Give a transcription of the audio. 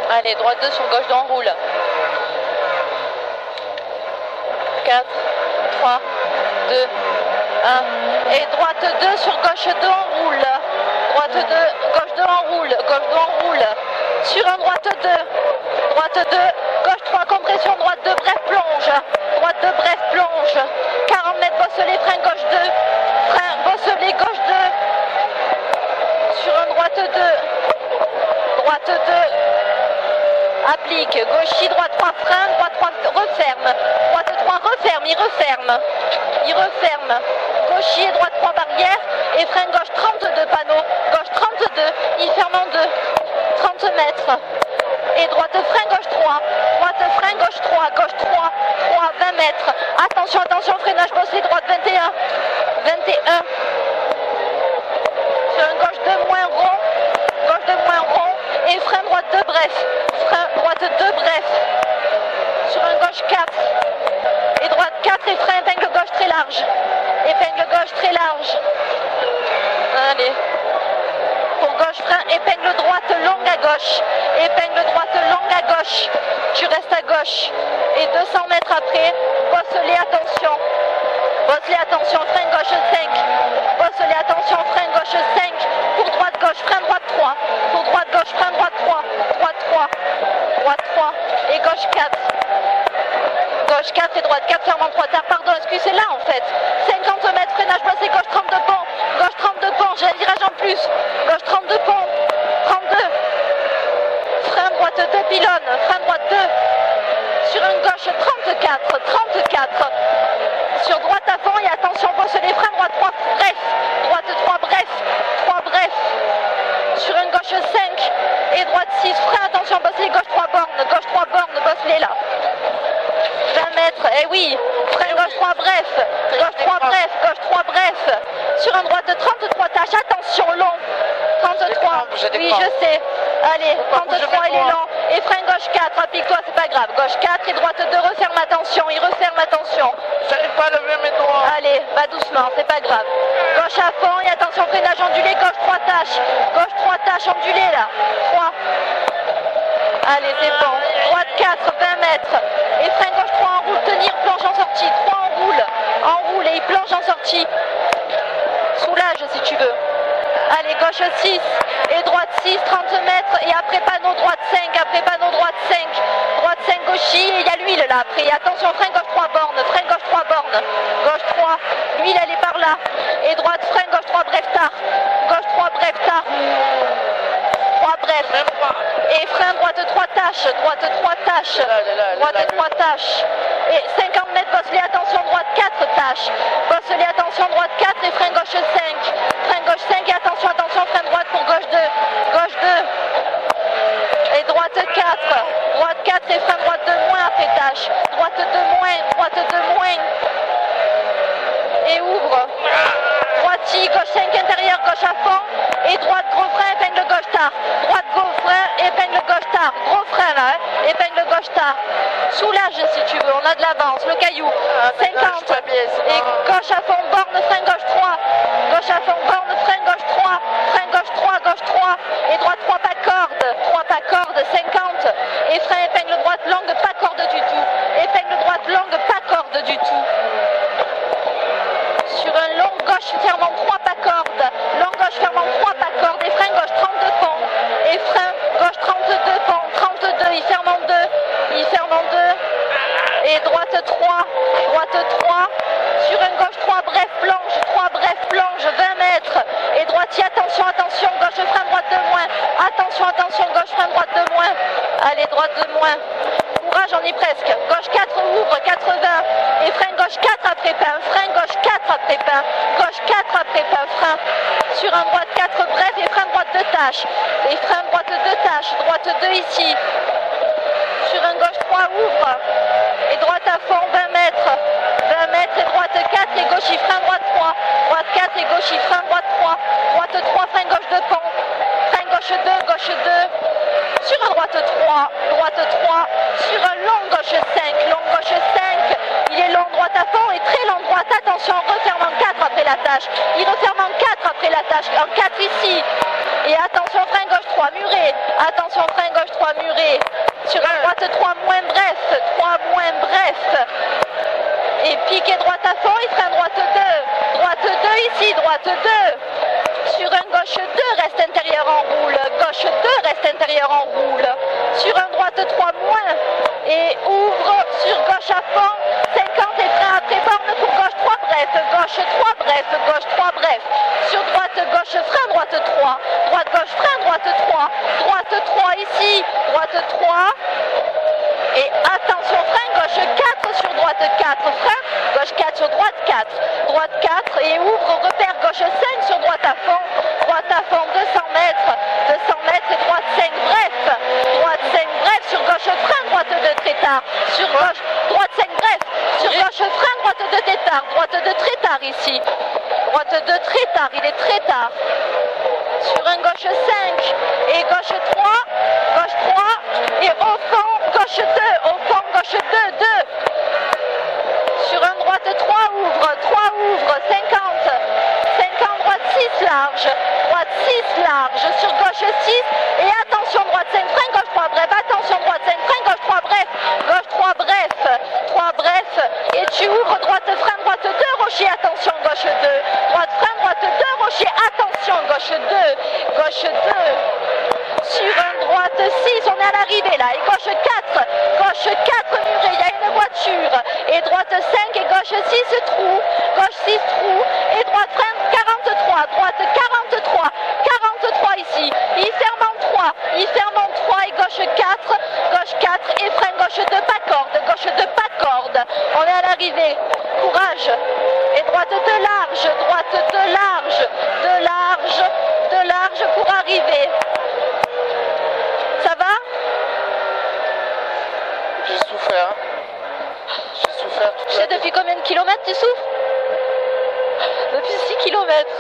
Allez, droite 2 sur gauche 2, on roule. 4, 3, 2, 1. Et droite 2 sur gauche 2, on roule. Droite 2, gauche 2, on roule. Gauche 2, on roule. Sur un droite 2. Droite 2, gauche 3, compression, droite 2, bref, plonge. Droite 2, bref, plonge. 40 mètres, bosselet, frein, gauche 2. Frein, bosselet, gauche 2. Sur un droite 2. Droite 2. Applique, gauchis, droite 3, frein, droite 3, referme. Droite 3, referme, il referme. Il referme. Gauchis et droite 3, barrière. Et frein gauche 32 panneaux. Gauche 32, il ferme en 2. 30 mètres. Et droite frein gauche 3. Droite frein gauche 3. Gauche 3. 3, 20 mètres. Attention, attention, freinage bossé, droite 21. 21. Sur un gauche 2 moins rond. Gauche 2 moins rond. Et frein droite 2 bref. Frein droite 2 bref. Sur un gauche 4. Et droite 4 et frein épingle gauche très large. Épingle gauche très large. Allez. Pour gauche frein, épingle droite longue à gauche. Épingle droite longue à gauche. Tu restes à gauche. Et 200 mètres après, bosse-les, attention. Bosse-les, attention, frein gauche 5. Bosse-les, attention, frein gauche 5. Pour droite gauche, frein droite 3. Pour droite gauche, frein droite 3. Droite 3. Droite 3. Et gauche 4. Gauche 4 et droite 4, fermant 3 tard. Pardon, excusez, c'est là en fait. 50 mètres, freinage bossé, gauche 32 pont. Gauche 32 pont, j'ai un virage en plus. Gauche 32 pont. 32. Frein droite 2 pylône. Frein droite 2. Sur une gauche 34. 34. Sur droite à fond et attention, bosse les freins, droite 3, bref. Droite 3, bref. 3, bref. Sur une gauche 5 et droite 6. Frein, attention, bosse les gauche 3 bornes. Gauche 3 bornes, bosse les là. 20 mètres, eh oui, frein gauche 3 bref, gauche 3 bref, gauche 3 bref, sur un droite 33 tâches, attention, long, 33, oui je sais, allez, 33 il est long, et frein gauche 4, applique-toi, c'est pas grave, gauche 4 et droite 2, referme attention, il referme attention. J'arrive pas à lever mes doigts. Allez, va doucement, c'est pas grave. Gauche à fond et attention, freinage ondulé, gauche 3 tâches, gauche 3 tâches ondulées là, 3. Allez, c'est bon. Droite 4, 20 mètres. Et frein gauche 3 en roule, tenir, planche en sortie. 3 en roule et il planche en sortie. Soulage si tu veux. Allez, gauche 6 et droite 6, 30 mètres. Et après panneau droite 5, après panneau droite 5. Droite 5 gauchis et il y a l'huile là après. Et attention, frein gauche 3 bornes, frein gauche 3 bornes. Gauche 3, l'huile elle est par là. Et droite frein gauche 3 bref tard. Gauche 3 bref tard. 3 bref. Et frein droite 3 tâches, droite 3 tâches, droite 3 tâches. Et 50 mètres, bosse-les, attention, droite 4 tâches. Bosse-les, attention, droite 4 et frein gauche 5. Frein gauche 5 et attention, attention, frein droite pour gauche 2. Gauche 2. Et droite 4. Droite 4 et frein droite 2 moins après tâche. Droite 2 moins, droite 2 moins. Et ouvre. Droite, gauche 5 intérieur, gauche à fond. Et droite, gros frein, épingle gauche tard. Droite, gros frein, épingle gauche tard. Gros frein là, hein, épingle gauche tard. Soulage si tu veux, on a de l'avance, le caillou. 50. Et gauche à fond, borne, frein gauche 3. Gauche à fond, borne, frein gauche 3. Frein gauche 3, gauche 3. Et droite 3, pas corde. 3, pas corde, 50. Et frein, épingle droite, longue, pas corde du tout. Épingle droite, longue, pas corde du tout. Sur un long gauche fermant 3 pas corde, long gauche fermant 3 pas corde et frein gauche 32 ponts et frein gauche 32 ponts, 32, il ferme en 2, il ferme en 2 et droite 3, sur un gauche 3 bref plonge, 3 bref plonge, 20 mètres et droitier, attention, attention, gauche frein droite de moins, attention, attention, gauche frein droite de moins, allez droite de moins. Courage, on y est presque. Gauche 4 ouvre, 80. Et frein gauche 4 après pain. Frein gauche 4 après pain. Gauche 4 après pain. Frein. Sur un droite 4 bref et frein droite 2 tâches. Et frein droite 2 tâches. Droite 2 ici. Sur un gauche 3 ouvre. Et droite à fond 20 mètres. 20 mètres et droite 4 et gauche frein droite 3. Droite 4 et gauche frein droite 3. Droite 3 frein gauche 2 pont. Frein gauche 2, gauche 2. Sur un droite 3, sur un long gauche 5, long gauche 5, il est long droite à fond et très long droite, attention, referme en 4 après la tâche, il referme en 4 après la tâche, en 4 ici, et attention, frein gauche 3, Muret. Attention, frein gauche 3 Muret. Sur un droite 3 moins Brest. 3 moins Brest. Et piqué droite à fond, il freine droite 2. Droite 2 ici, droite 2. Sur un gauche 2, reste intérieur en roule. Gauche 2, reste intérieur en roule. Sur un droite 3 moins. Et ouvre sur gauche à fond. 50 et frein après borne pour gauche 3 Brest. Gauche 3 Brest. Gauche 3 Brest. Sur droite gauche frein droite 3. Droite gauche frein droite 3. Droite 3 ici. Droite 3. Et attention frein gauche 4 sur droite 4. Frein gauche 4 sur droite 4. Droite 4 et ouvre repère gauche 5 sur droite à fond. Droite à fond 200 mètres. 200 mètres et droite 5 bref. Droite 5 bref sur gauche frein droite 2 très tard. Sur gauche droite 5 bref. Sur gauche frein droite 2 très tard. Droite 2 très tard ici. Droite 2 très tard, il est très tard. Sur un gauche 5 et gauche 3. Gauche 3 et au fond gauche 2. Au fond gauche 2, 2. Sur un droite 3 ouvre, 3 ouvre, 50. 50 droite 6 large. Droite 6 large. Sur gauche 6 et attention droite 5 frein gauche 3 bref. Attention droite 5 frein gauche 3 bref. Gauche 3 bref. 3 bref. Et tu ouvres droite frein droite 2 Rocher. Attention gauche 2. Droite frein droite 2 Rocher. Attention gauche 2. Gauche 2. Sur un droite 6, on est à l'arrivée là. Et gauche 4. Gauche 4 Muret. Il y a une voiture. Et droite 5 et gauche 6 trou. Gauche 6 trou. Et droite frein 43. Droite 43. 43 ici. Il ferme en 3. Il ferme en 3 et gauche 4. Gauche 4 et frein gauche 2 pas corde. Gauche 2 pas corde. On est à l'arrivée. Courage. Et droite 2 large. Droite 2 large. 2 large. 2 large pour arriver. Ça va? J'ai souffert. J'ai souffert toute la nuit. Depuis combien de kilomètres tu souffres? Depuis 6 kilomètres.